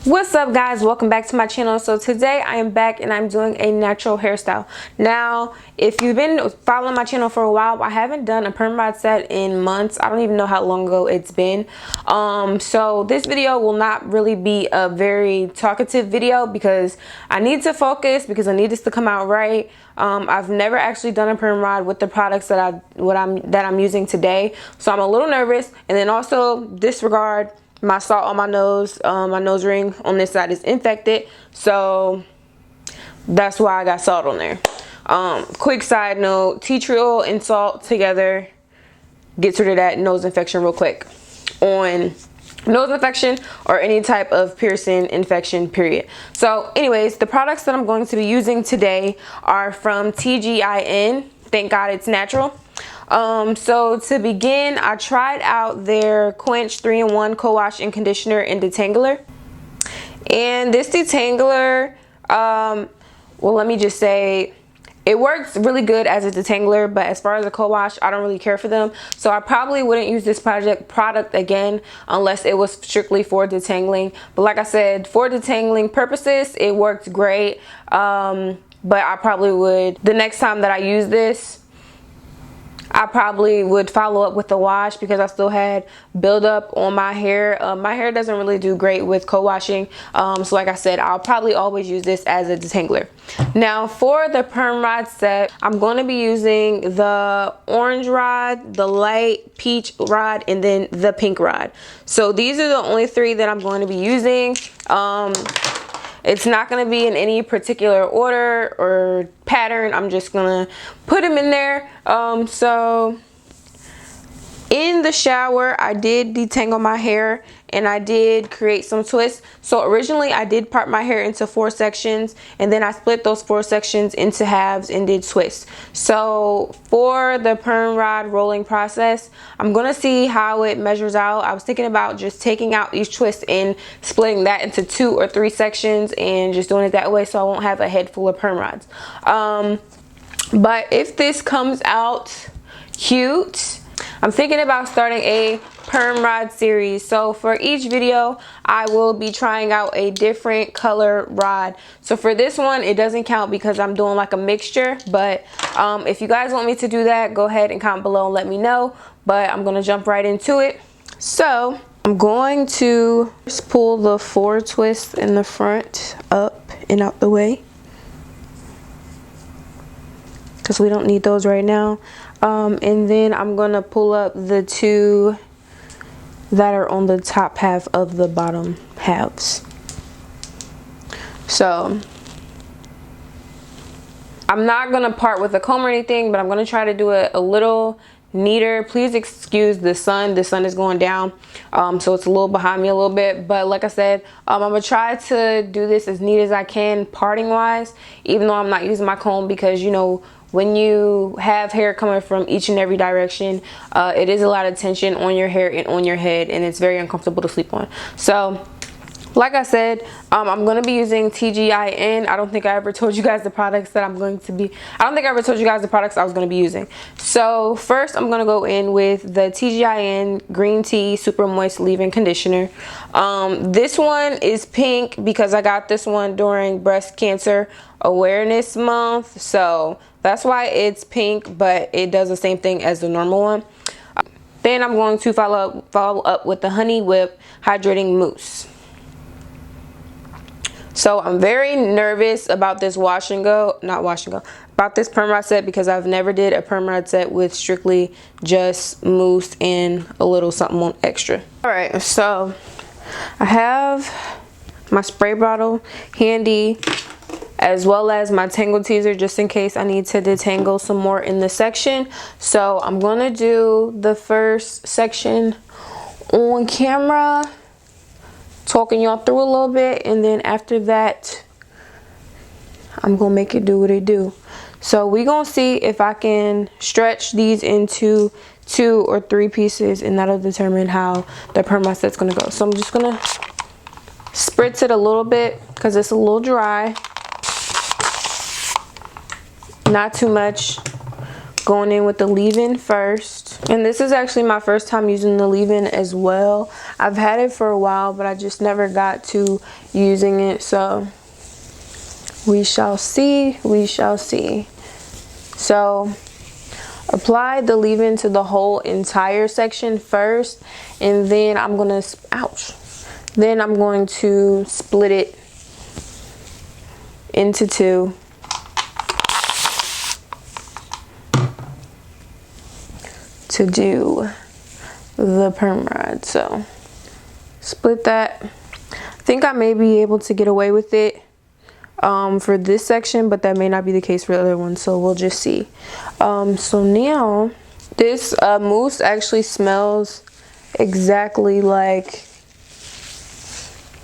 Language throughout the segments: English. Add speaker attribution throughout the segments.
Speaker 1: What's up, guys? Welcome back to my channel. So today I am back and I'm doing a natural hairstyle. Now, if you've been following my channel for a while, I haven't done a perm rod set in months. I don't even know how long ago it's been. So this video will not really be a very talkative video because I need to focus, because I need this to come out right. I've never actually done a perm rod with the products that I'm using today, so I'm a little nervous. And then also disregard my salt on my nose ring on this side is infected, so that's why I got salt on there. Quick side note, tea tree oil and salt together gets rid of that nose infection real quick on nose infection or any type of piercing infection, period. So anyways, the products that I'm going to be using today are from TGIN. Thank God it's natural. So to begin, I tried out their Quench 3-in-1 co-wash and conditioner and detangler. And this detangler, well, let me just say, it works really good as a detangler, but as far as a co-wash, I don't really care for them. So I probably wouldn't use this product again unless it was strictly for detangling. But like I said, for detangling purposes, it worked great. But I probably would, the next time that I use this, I probably would follow up with the wash because I still had buildup on my hair. My hair doesn't really do great with co-washing. So like I said, I'll probably always use this as a detangler. Now for the perm rod set, I'm going to be using the orange rod, the light peach rod, and then the pink rod. So these are the only three that I'm going to be using. It's not going to be in any particular order or pattern. I'm just going to put them in there. So in the shower, I did detangle my hair and I did create some twists. So originally I did part my hair into 4 sections, and then I split those 4 sections into halves and did twists. So for the perm rod rolling process, I'm gonna see how it measures out. I was thinking about just taking out each twist and splitting that into 2 or 3 sections and just doing it that way so I won't have a head full of perm rods. But if this comes out cute, I'm thinking about starting a perm rod series. So for each video, I will be trying out a different color rod. So for this one, it doesn't count because I'm doing like a mixture. But if you guys want me to do that, go ahead and comment below and let me know. But I'm going to jump right into it. So I'm going to just pull the 4 twists in the front up and out the way, because we don't need those right now. And then I'm gonna pull up the 2 that are on the top half of the bottom halves. So I'm not gonna part with a comb or anything, but I'm gonna try to do it a little neater. Please excuse the sun. The sun is going down, so it's a little behind me a little bit. But like I said, I'm gonna try to do this as neat as I can parting wise, even though I'm not using my comb, because you know, when you have hair coming from each and every direction, it is a lot of tension on your hair and on your head, and it's very uncomfortable to sleep on. So like I said, I'm going to be using TGIN. I don't think I ever told you guys the products that I'm going to be, I don't think I ever told you guys the products I was going to be using. So first I'm going to go in with the TGIN Green Tea Super Moist Leave-In Conditioner. This one is pink because I got this one during Breast Cancer Awareness Month. So that's why it's pink, but it does the same thing as the normal one. Then I'm going to follow up with the Honey Whip Hydrating Mousse. So I'm very nervous about this about this perm rod set, because I've never did a perm rod set with strictly just mousse and a little something on extra. All right, so I have my spray bottle handy, as well as my tangle teaser, just in case I need to detangle some more in the section. So I'm gonna do the first section on camera, talking y'all through a little bit, and then after that I'm gonna make it do what it do. So we gonna see if I can stretch these into 2 or 3 pieces, and that'll determine how the perm rod set's gonna go. So I'm just gonna spritz it a little bit because it's a little dry, not too much. Going in with the leave-in first, and this is actually my first time using the leave-in as well. I've had it for a while, but I just never got to using it. So we shall see. We shall see. So apply the leave-in to the whole entire section first, and then I'm gonna, then I'm going to split it into two. To do the perm rod. So split that. I think I may be able to get away with it for this section, but that may not be the case for the other ones, so we'll just see. So now this mousse actually smells exactly like,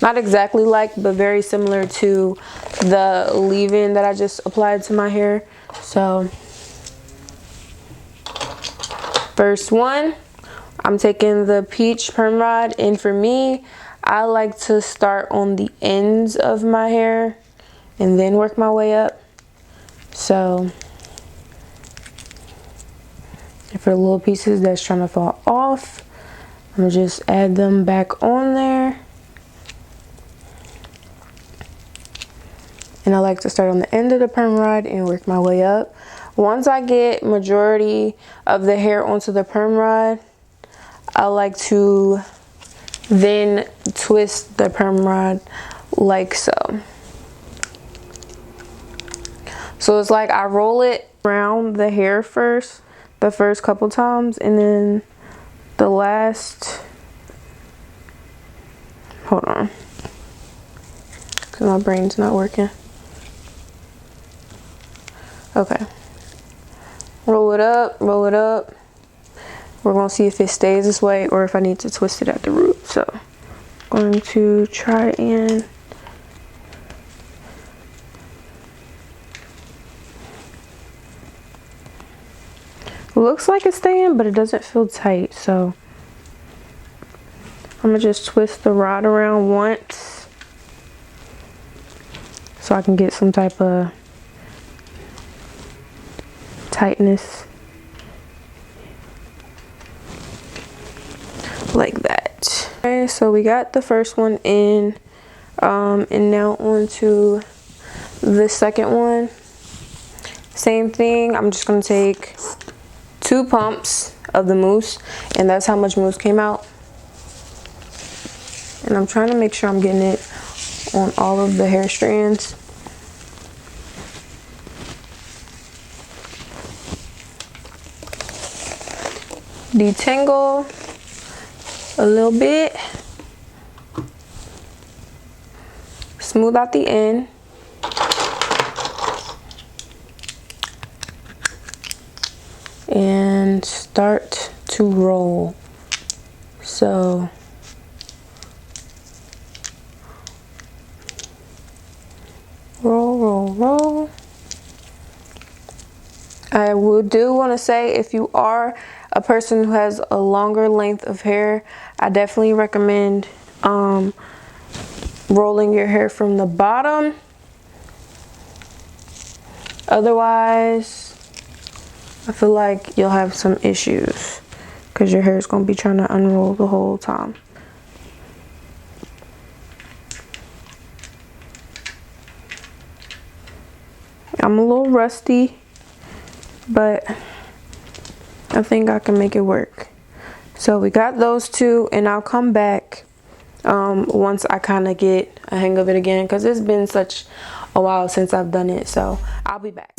Speaker 1: not exactly like, but very similar to the leave-in that I just applied to my hair. So first one, I'm taking the peach perm rod, and for me, I like to start on the ends of my hair and then work my way up. So for the little pieces that's trying to fall off, I'm gonna just add them back on there. And I like to start on the end of the perm rod and work my way up. Once I get majority of the hair onto the perm rod, I like to then twist the perm rod like so. So it's like I roll it around the hair first, the first couple times, and then the last, hold on, because my brain's not working. Okay. Roll it up, roll it up. We're gonna see if it stays this way or if I need to twist it at the root. So I'm going to try and looks like it's staying, but it doesn't feel tight. So I'm gonna just twist the rod around once so I can get some type of tightness like that. Okay, so we got the first one in, and now on to the second one. Same thing, I'm just gonna take 2 pumps of the mousse, and that's how much mousse came out. And I'm trying to make sure I'm getting it on all of the hair strands. Detangle a little bit, smooth out the end, and start to roll. So roll, roll, roll. I do want to say, if you are a person who has a longer length of hair, I definitely recommend rolling your hair from the bottom. Otherwise, I feel like you'll have some issues because your hair is going to be trying to unroll the whole time. I'm a little rusty, but I think I can make it work. So we got those two, and I'll come back once I kind of get a hang of it again, because it's been such a while since I've done it. So I'll be back.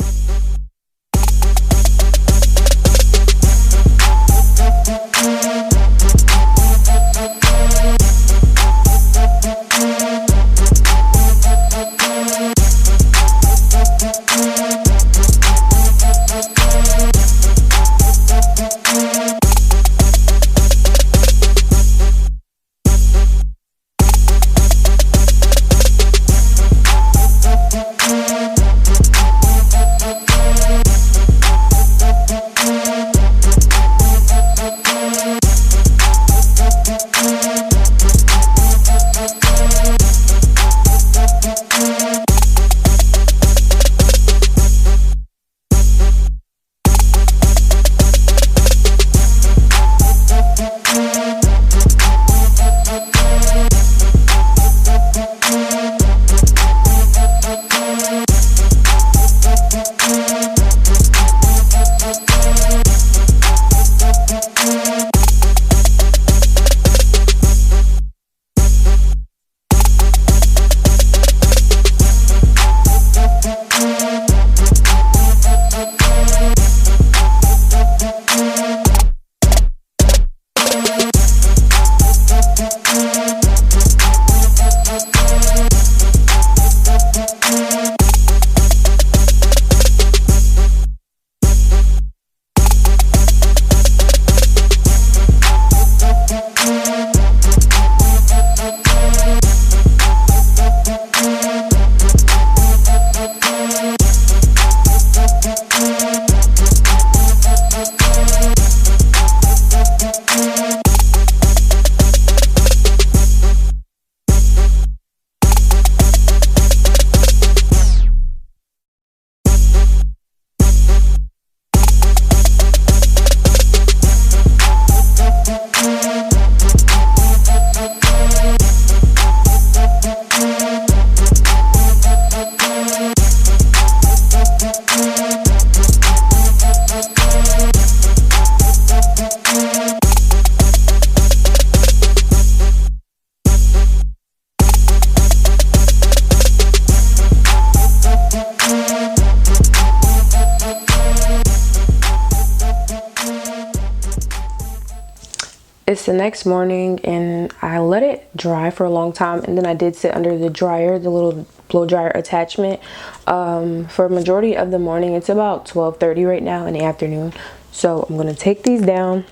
Speaker 1: It's the next morning and I let it dry for a long time, and then I did sit under the dryer, the little blow dryer attachment, for a majority of the morning. It's about 12:30 right now in the afternoon. So I'm gonna take these down,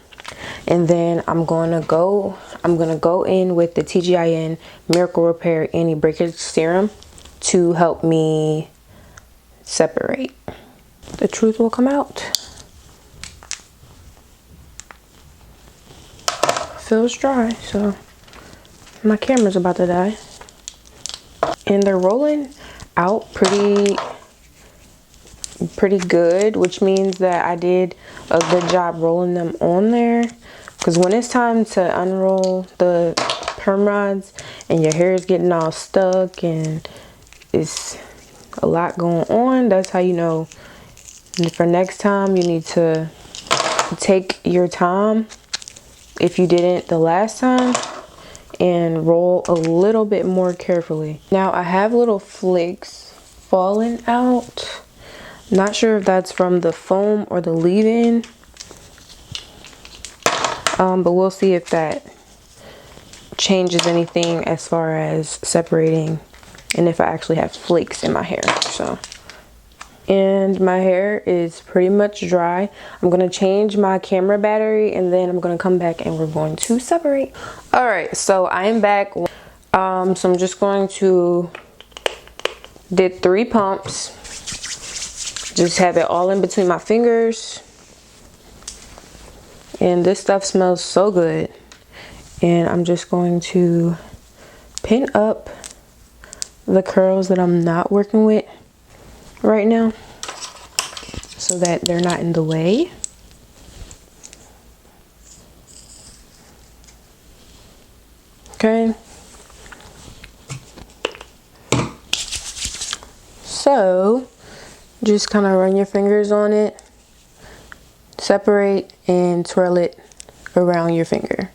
Speaker 1: and then I'm gonna go in with the TGIN Miracle Repair Anti-Breakage Serum to help me separate. The truth will come out. Feels dry, so my camera's about to die. And they're rolling out pretty good, which means that I did a good job rolling them on there. Because when it's time to unroll the perm rods and your hair is getting all stuck and it's a lot going on, that's how you know. For next time, you need to take your time, if you didn't the last time, and roll a little bit more carefully. Now I have little flakes falling out. Not sure if that's from the foam or the leave-in, but we'll see if that changes anything as far as separating and if I actually have flakes in my hair. So, and my hair is pretty much dry. I'm gonna change my camera battery and then I'm gonna come back and we're going to separate. All right, so I am back. So I'm just going to did 3 pumps. Just have it all in between my fingers. And this stuff smells so good. And I'm just going to pin up the curls that I'm not working with right now, so that they're not in the way. Okay. So just kind of run your fingers on it, separate, and twirl it around your finger.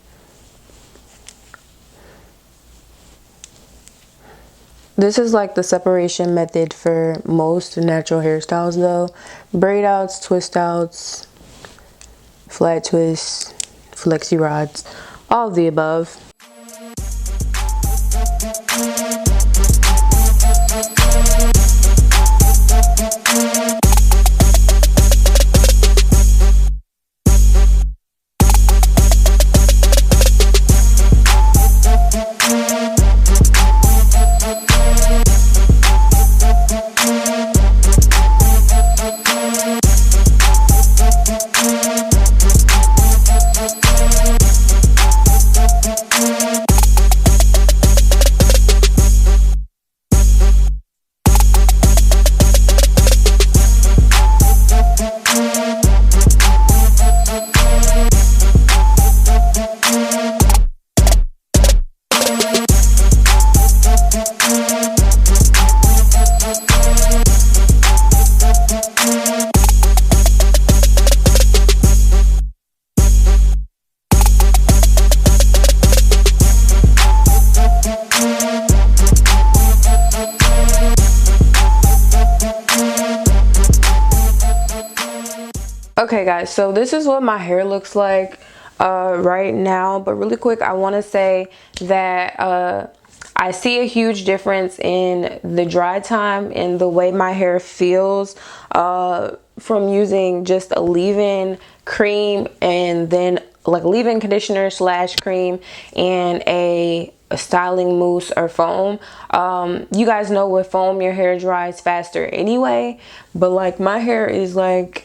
Speaker 1: This is like the separation method for most natural hairstyles though. Braid outs, twist outs, flat twists, flexi rods, all of the above. Okay guys, so this is what my hair looks like right now, but really quick I want to say that I see a huge difference in the dry time and the way my hair feels from using just a leave-in cream and then like leave-in conditioner slash cream and a styling mousse or foam. You guys know with foam your hair dries faster anyway, but like my hair is like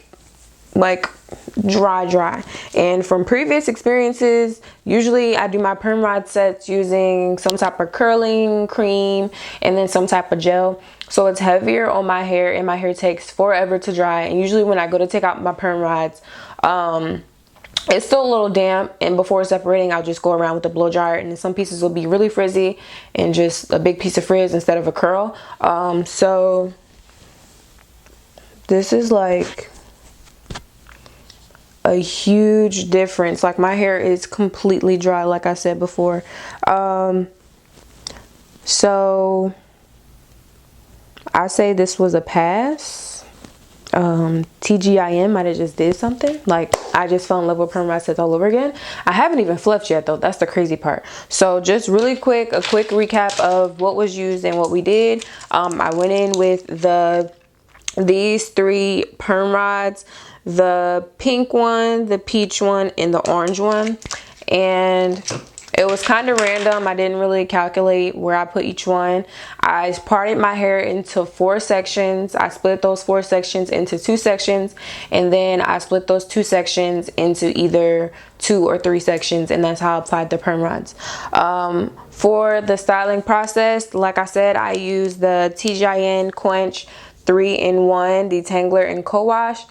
Speaker 1: dry, and from previous experiences, usually I do my perm rod sets using some type of curling cream and then some type of gel, so it's heavier on my hair and my hair takes forever to dry. And usually when I go to take out my perm rods, it's still a little damp, and before separating I'll just go around with the blow dryer, and then some pieces will be really frizzy and just a big piece of frizz instead of a curl. So this is like a huge difference. Like my hair is completely dry, like I said before. So I say this was a pass. TGIM might have just did something. Like, I just fell in love with perm rod sets all over again. I haven't even flipped yet though. That's the crazy part. So just really quick, a quick recap of what was used and what we did. I went in with these 3 perm rods, the pink one, the peach one, and the orange one. And it was kind of random. I didn't really calculate where I put each one. I parted my hair into 4 sections. I split those 4 sections into 2 sections, and then I split those 2 sections into either 2 or 3 sections, and that's how I applied the perm rods. For the styling process, like I said, I used the TGIN Quench 3-in-1 detangler and co-wash.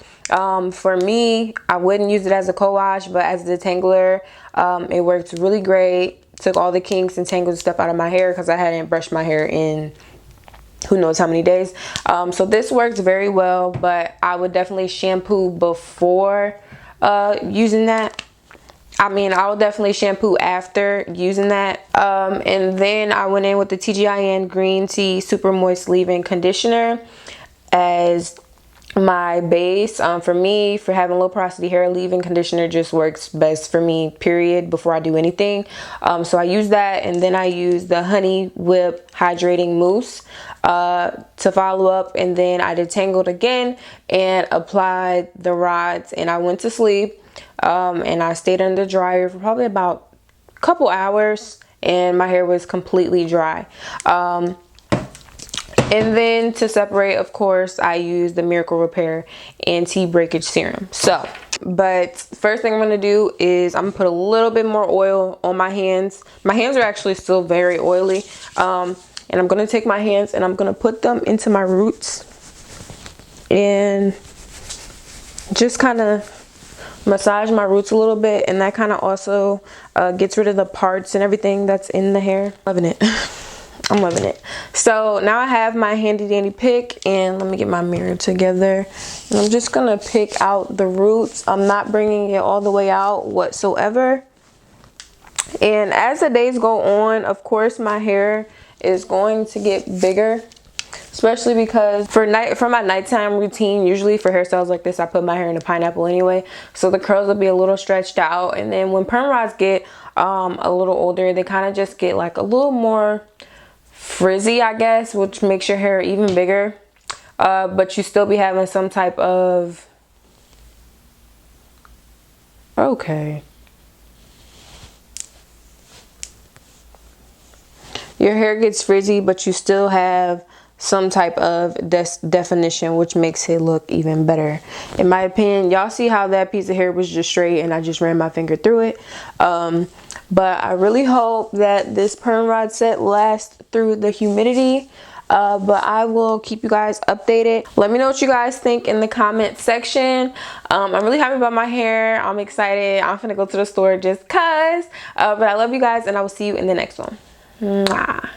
Speaker 1: For me, I wouldn't use it as a co-wash, but as a detangler, it works really great. Took all the kinks and tangles and stuff out of my hair because I hadn't brushed my hair in who knows how many days. So this works very well, but I would definitely shampoo before using that. I mean, I will definitely shampoo after using that. And then I went in with the TGIN Green Tea Super Moist Leave-In Conditioner as my base. For me, for having low porosity hair, leave-in conditioner just works best for me, period, before I do anything. So I use that, and then I use the Honey Whip Hydrating Mousse to follow up, and then I detangled again and applied the rods, and I went to sleep. And I stayed under the dryer for probably about a couple hours, and my hair was completely dry. And then to separate, of course, I use the Miracle Repair Anti-Breakage Serum. So, but first thing I'm going to do is I'm going to put a little bit more oil on my hands. My hands are actually still very oily. And I'm going to take my hands and I'm going to put them into my roots and just kind of massage my roots a little bit, and that kind of also gets rid of the parts and everything that's in the hair. Loving it. I'm loving it. So now I have my handy dandy pick, and let me get my mirror together, and I'm just gonna pick out the roots. I'm not bringing it all the way out whatsoever. And as the days go on, of course my hair is going to get bigger, especially because for my nighttime routine, usually for hairstyles like this, I put my hair in a pineapple anyway, so the curls will be a little stretched out. And then when perm rods get a little older, they kind of just get like a little more frizzy, I guess, which makes your hair even bigger, but you still be having some type of, okay, your hair gets frizzy, but you still have some type of definition, which makes it look even better, in my opinion. Y'all see how that piece of hair was just straight and I just ran my finger through it. But I really hope that this perm rod set lasts through the humidity. But I will keep you guys updated. Let me know what you guys think in the comment section. I'm really happy about my hair. I'm excited. I'm gonna go to the store just cause. But I love you guys, and I will see you in the next one. Mwah.